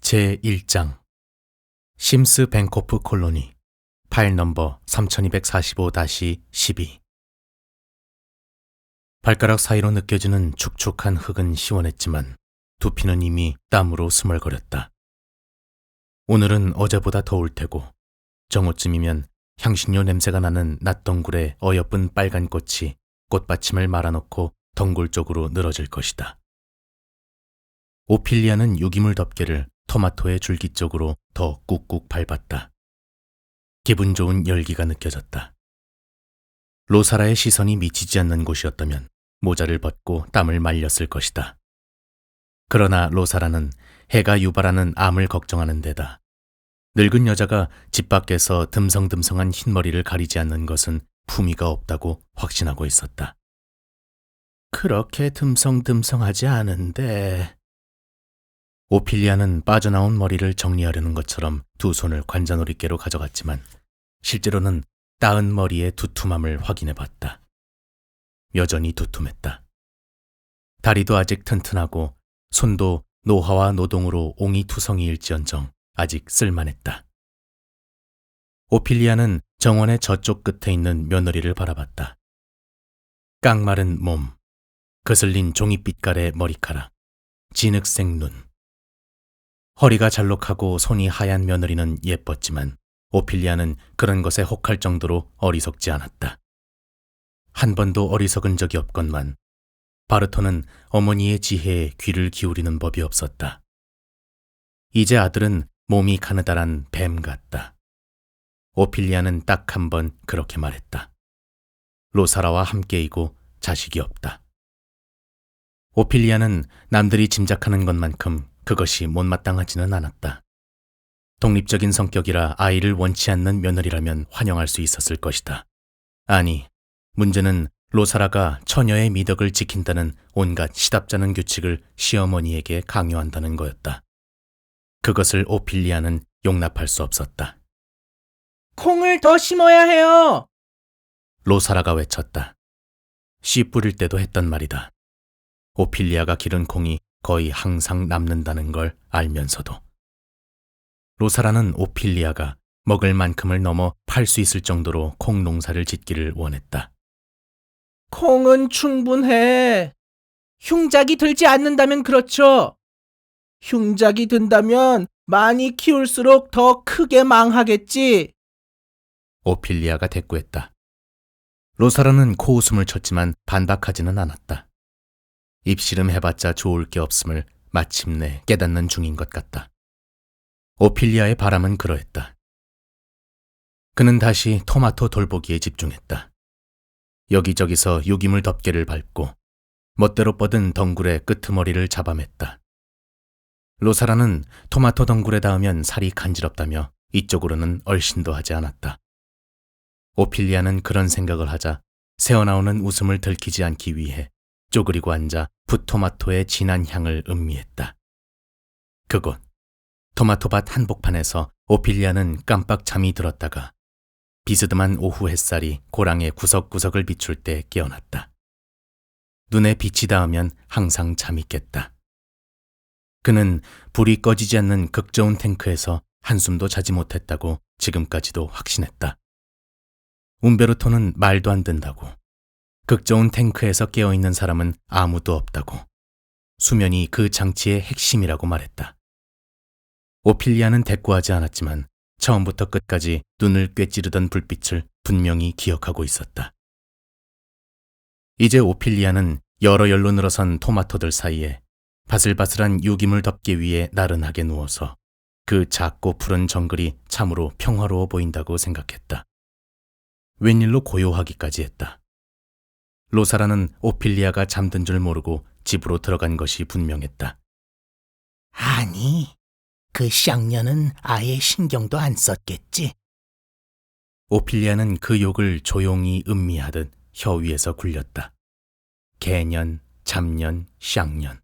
제1장 심스 뱅코프 콜로니 파일 넘버 3245-12 발가락 사이로 느껴지는 축축한 흙은 시원했지만 두피는 이미 땀으로 스멀거렸다. 오늘은 어제보다 더울 테고 정오쯤이면 향신료 냄새가 나는 낫덩굴에 어여쁜 빨간 꽃이 꽃받침을 말아놓고 덩굴 쪽으로 늘어질 것이다. 오피리아는 유기물 덮개를 토마토의 줄기 쪽으로 더 꾹꾹 밟았다. 기분 좋은 열기가 느껴졌다. 로사라의 시선이 미치지 않는 곳이었다면 모자를 벗고 땀을 말렸을 것이다. 그러나 로사라는 해가 유발하는 암을 걱정하는 데다 늙은 여자가 집 밖에서 듬성듬성한 흰머리를 가리지 않는 것은 품위가 없다고 확신하고 있었다. 그렇게 듬성듬성하지 않은데... 오피리아는 빠져나온 머리를 정리하려는 것처럼 두 손을 관자놀이개로 가져갔지만 실제로는 따은 머리의 두툼함을 확인해봤다. 여전히 두툼했다. 다리도 아직 튼튼하고 손도 노화와 노동으로 옹이투성이일지언정 아직 쓸만했다. 오피리아는 정원의 저쪽 끝에 있는 며느리를 바라봤다. 깡마른 몸, 거슬린 종이빛깔의 머리카락, 진흙색 눈. 허리가 잘록하고 손이 하얀 며느리는 예뻤지만 오피리아는 그런 것에 혹할 정도로 어리석지 않았다. 한 번도 어리석은 적이 없건만 바르토는 어머니의 지혜에 귀를 기울이는 법이 없었다. 이제 아들은 몸이 가느다란 뱀 같다. 오피리아는 딱 한 번 그렇게 말했다. 로사라와 함께이고 자식이 없다. 오피리아는 남들이 짐작하는 것만큼 그것이 못마땅하지는 않았다. 독립적인 성격이라 아이를 원치 않는 며느리라면 환영할 수 있었을 것이다. 아니, 문제는 로사라가 처녀의 미덕을 지킨다는 온갖 시답잖은 규칙을 시어머니에게 강요한다는 거였다. 그것을 오피리아는 용납할 수 없었다. 콩을 더 심어야 해요. 로사라가 외쳤다. 씨 뿌릴 때도 했던 말이다. 오피리아가 기른 콩이 거의 항상 남는다는 걸 알면서도. 로사라는 오피리아가 먹을 만큼을 넘어 팔 수 있을 정도로 콩 농사를 짓기를 원했다. 콩은 충분해. 흉작이 들지 않는다면 그렇죠. 흉작이 든다면 많이 키울수록 더 크게 망하겠지. 오피리아가 대꾸했다. 로사라는 코웃음을 쳤지만 반박하지는 않았다. 입씨름 해봤자 좋을 게 없음을 마침내 깨닫는 중인 것 같다. 오피리아의 바람은 그러했다. 그는 다시 토마토 돌보기에 집중했다. 여기저기서 유기물 덮개를 밟고 멋대로 뻗은 덩굴의 끄트머리를 잡아맸다. 로사라는 토마토 덩굴에 닿으면 살이 간지럽다며 이쪽으로는 얼씬도 하지 않았다. 오피리아는 그런 생각을 하자 새어나오는 웃음을 들키지 않기 위해 쪼그리고 앉아 풋토마토의 진한 향을 음미했다. 그곳 토마토밭 한복판에서 오피리아는 깜빡 잠이 들었다가 비스듬한 오후 햇살이 고랑의 구석구석을 비출 때 깨어났다. 눈에 빛이 닿으면 항상 잠이 깼다. 그는 불이 꺼지지 않는 극저온 탱크에서 한숨도 자지 못했다고 지금까지도 확신했다. 움베르토는 말도 안 된다고. 극저온 탱크에서 깨어있는 사람은 아무도 없다고. 수면이 그 장치의 핵심이라고 말했다. 오피리아는 대꾸하지 않았지만 처음부터 끝까지 눈을 꿰찌르던 불빛을 분명히 기억하고 있었다. 이제 오피리아는 여러 열로 늘어선 토마토들 사이에 바슬바슬한 유기물 덮개 위에 나른하게 누워서 그 작고 푸른 정글이 참으로 평화로워 보인다고 생각했다. 웬일로 고요하기까지 했다. 로사라는 오피리아가 잠든 줄 모르고 집으로 들어간 것이 분명했다. 아니, 그 쌍년은 아예 신경도 안 썼겠지. 오피리아는 그 욕을 조용히 음미하듯 혀 위에서 굴렸다. 개년, 잡년, 쌍년.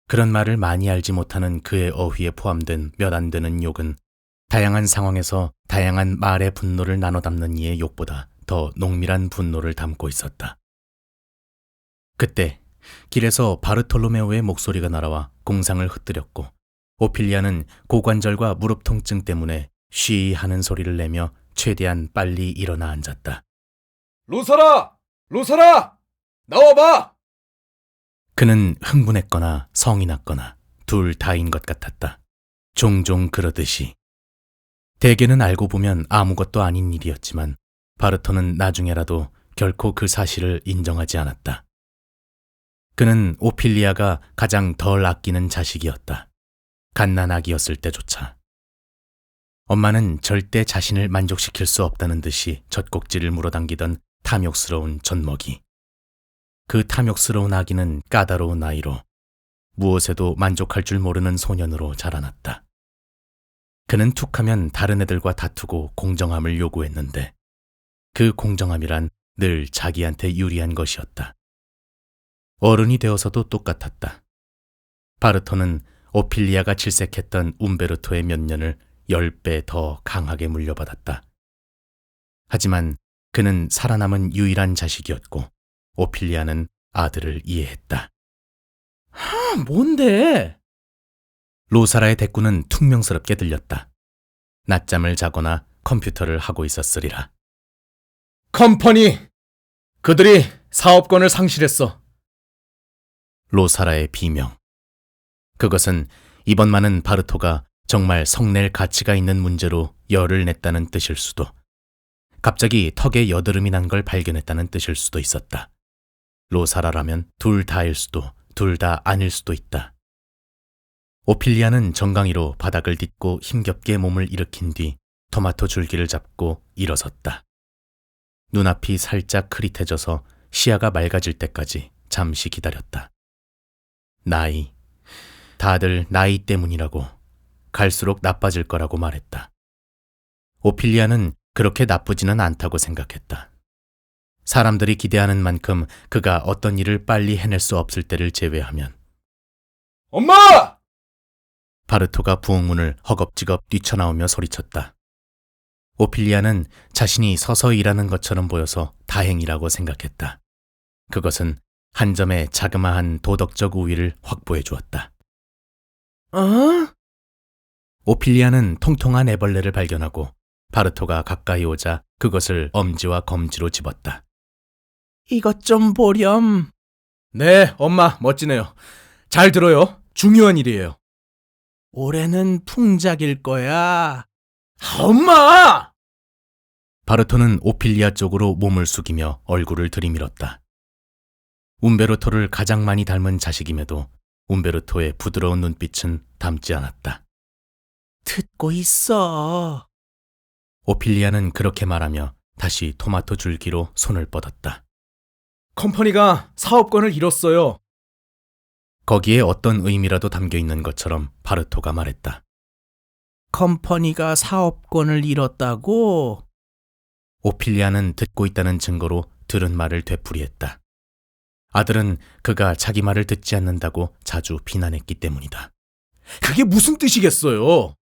그런 말을 많이 알지 못하는 그의 어휘에 포함된 몇 안 되는 욕은 다양한 상황에서 다양한 말의 분노를 나눠 담는 이의 욕보다 더 농밀한 분노를 담고 있었다. 그때 길에서 바르톨로메오의 목소리가 날아와 공상을 흩뜨렸고 오피리아는 고관절과 무릎 통증 때문에 쉬 하는 소리를 내며 최대한 빨리 일어나 앉았다. 로사라! 로사라! 나와봐! 그는 흥분했거나 성이 났거나 둘 다인 것 같았다. 종종 그러듯이. 대개는 알고 보면 아무것도 아닌 일이었지만 바르토는 나중에라도 결코 그 사실을 인정하지 않았다. 그는 오피리아가 가장 덜 아끼는 자식이었다. 갓난아기였을 때조차. 엄마는 절대 자신을 만족시킬 수 없다는 듯이 젖꼭지를 물어당기던 탐욕스러운 젖먹이. 그 탐욕스러운 아기는 까다로운 아이로 무엇에도 만족할 줄 모르는 소년으로 자라났다. 그는 툭하면 다른 애들과 다투고 공정함을 요구했는데 그 공정함이란 늘 자기한테 유리한 것이었다. 어른이 되어서도 똑같았다. 바르토는 오피리아가 질색했던 움베르토의 몇 년을 10배 더 강하게 물려받았다. 하지만 그는 살아남은 유일한 자식이었고 오피리아는 아들을 이해했다. 뭔데? 로사라의 대꾸는 퉁명스럽게 들렸다. 낮잠을 자거나 컴퓨터를 하고 있었으리라. 컴퍼니! 그들이 사업권을 상실했어. 로사라의 비명. 그것은 이번만은 바르토가 정말 성낼 가치가 있는 문제로 열을 냈다는 뜻일 수도, 갑자기 턱에 여드름이 난 걸 발견했다는 뜻일 수도 있었다. 로사라라면 둘 다일 수도, 둘 다 아닐 수도 있다. 오피리아는 정강이로 바닥을 딛고 힘겹게 몸을 일으킨 뒤 토마토 줄기를 잡고 일어섰다. 눈앞이 살짝 흐릿해져서 시야가 맑아질 때까지 잠시 기다렸다. 나이, 다들 나이 때문이라고, 갈수록 나빠질 거라고 말했다. 오피리아는 그렇게 나쁘지는 않다고 생각했다. 사람들이 기대하는 만큼 그가 어떤 일을 빨리 해낼 수 없을 때를 제외하면. 엄마! 바르토가 부엌문을 허겁지겁 뛰쳐나오며 소리쳤다. 오피리아는 자신이 서서 일하는 것처럼 보여서 다행이라고 생각했다. 그것은 한 점의 자그마한 도덕적 우위를 확보해 주었다. 오피리아는 통통한 애벌레를 발견하고 바르토가 가까이 오자 그것을 엄지와 검지로 집었다. 이것 좀 보렴. 네, 엄마, 멋지네요. 잘 들어요. 중요한 일이에요. 올해는 풍작일 거야. 엄마! 바르토는 오피리아 쪽으로 몸을 숙이며 얼굴을 들이밀었다. 움베르토를 가장 많이 닮은 자식임에도 움베르토의 부드러운 눈빛은 닮지 않았다. 듣고 있어. 오피리아는 그렇게 말하며 다시 토마토 줄기로 손을 뻗었다. 컴퍼니가 사업권을 잃었어요. 거기에 어떤 의미라도 담겨 있는 것처럼 바르토가 말했다. 컴퍼니가 사업권을 잃었다고? 오피리아는 듣고 있다는 증거로 들은 말을 되풀이했다. 아들은 그가 자기 말을 듣지 않는다고 자주 비난했기 때문이다. 그게 무슨 뜻이겠어요?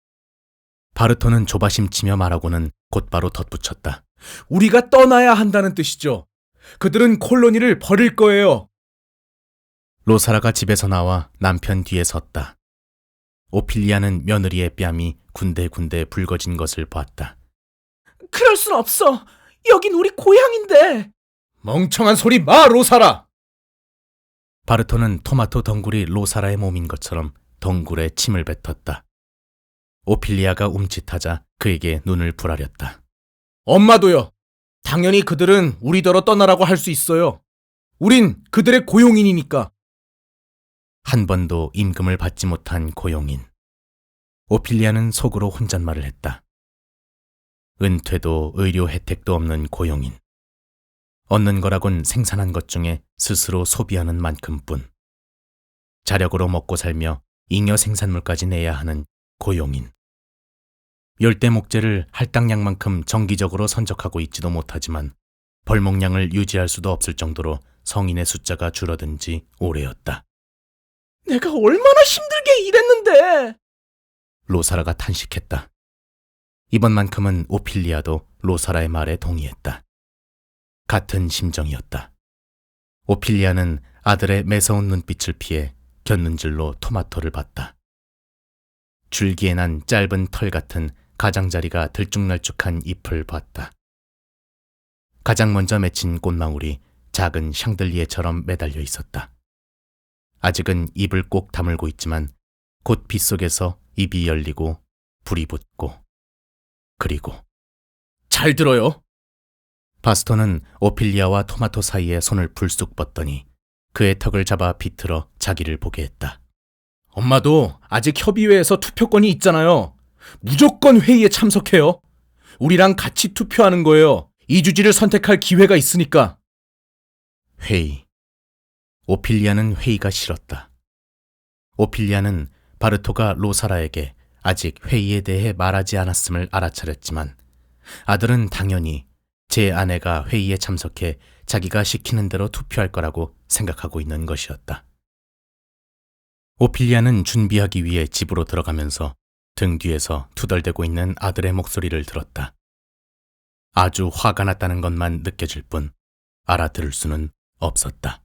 바르토는 조바심치며 말하고는 곧바로 덧붙였다. 우리가 떠나야 한다는 뜻이죠. 그들은 콜로니를 버릴 거예요. 로사라가 집에서 나와 남편 뒤에 섰다. 오피리아는 며느리의 뺨이 군데군데 붉어진 것을 보았다. 그럴 순 없어. 여긴 우리 고향인데. 멍청한 소리 마, 로사라! 바르토는 토마토 덩굴이 로사라의 몸인 것처럼 덩굴에 침을 뱉었다. 오피리아가 움찔하자 그에게 눈을 부라렸다. 엄마도요. 당연히 그들은 우리더러 떠나라고 할 수 있어요. 우린 그들의 고용인이니까. 한 번도 임금을 받지 못한 고용인. 오피리아는 속으로 혼잣말을 했다. 은퇴도 의료 혜택도 없는 고용인. 얻는 거라곤 생산한 것 중에 스스로 소비하는 만큼뿐. 자력으로 먹고 살며 잉여 생산물까지 내야 하는 고용인. 열대 목재를 할당량만큼 정기적으로 선적하고 있지도 못하지만 벌목량을 유지할 수도 없을 정도로 성인의 숫자가 줄어든 지 오래였다. 내가 얼마나 힘들게 일했는데. 로사라가 탄식했다. 이번만큼은 오피리아도 로사라의 말에 동의했다. 같은 심정이었다. 오피리아는 아들의 매서운 눈빛을 피해 곁눈질로 토마토를 봤다. 줄기에 난 짧은 털 같은 가장자리가 들쭉날쭉한 잎을 봤다. 가장 먼저 맺힌 꽃망울이 작은 샹들리에처럼 매달려 있었다. 아직은 입을 꼭 다물고 있지만 곧 빗속에서 입이 열리고 불이 붙고 그리고 잘 들어요. 바스토는 오피리아와 토마토 사이에 손을 불쑥 뻗더니 그의 턱을 잡아 비틀어 자기를 보게 했다. 엄마도 아직 협의회에서 투표권이 있잖아요. 무조건 회의에 참석해요. 우리랑 같이 투표하는 거예요. 이주지를 선택할 기회가 있으니까. 회의. 오피리아는 회의가 싫었다. 오피리아는 바르토가 로사라에게 아직 회의에 대해 말하지 않았음을 알아차렸지만 아들은 당연히 제 아내가 회의에 참석해 자기가 시키는 대로 투표할 거라고 생각하고 있는 것이었다. 오피리아는 준비하기 위해 집으로 들어가면서 등 뒤에서 투덜대고 있는 아들의 목소리를 들었다. 아주 화가 났다는 것만 느껴질 뿐 알아들을 수는 없었다.